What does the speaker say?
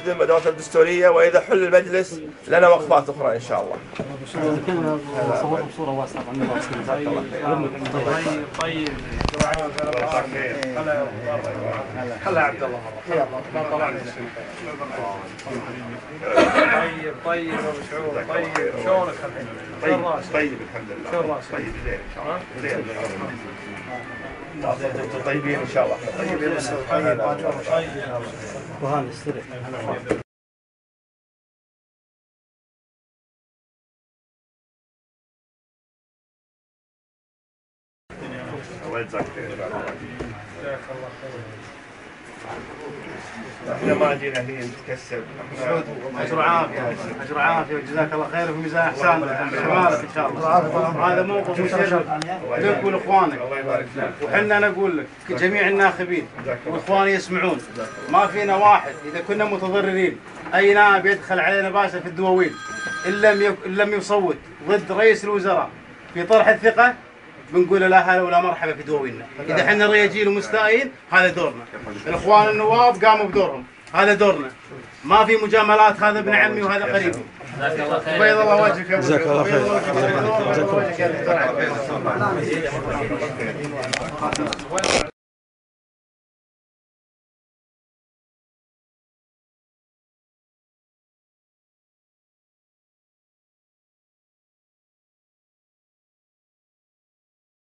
تخدم ادواتنا الدستوريه، واذا حل المجلس لنا وقفات اخرى ان شاء الله. صوروا بصوره واسعه عن الله. طيب هلا عبد الله ما طلعنا. طيب ابو سعود، طيب شلونك الحين؟ طيب الحمد لله. شلون راسك؟ طيب زين ان شاء الله. زين. طيبين ان شاء الله. طيب وهذا استريح. الله يجزاك خير. جزاك الله خير. احنا ما جينا هنا نتكسب. اجر عافيه اجر عافيه وجزاك الله خير في ميزان احسانك شمالك ان شاء الله. هذا موقف مشرف لك ولاخوانك، الله يبارك فيك. وحنا نقول لك جميع الناخبين واخواني يسمعون، ما فينا واحد اذا كنا متضررين اي نائب يدخل علينا باشا في الدواوين ان لم يصوت ضد رئيس الوزراء في طرح الثقه بنقول لا هلا ولا مرحبا في دواويننا. اذا احنا رياجيل ومستائين هذا دورنا. الاخوان النواب قاموا بدورهم، هذا دورنا. ما في مجاملات، هذا ابن عمي وهذا قريبي. بيض الله وجهك يا ابو جزاك الله خير.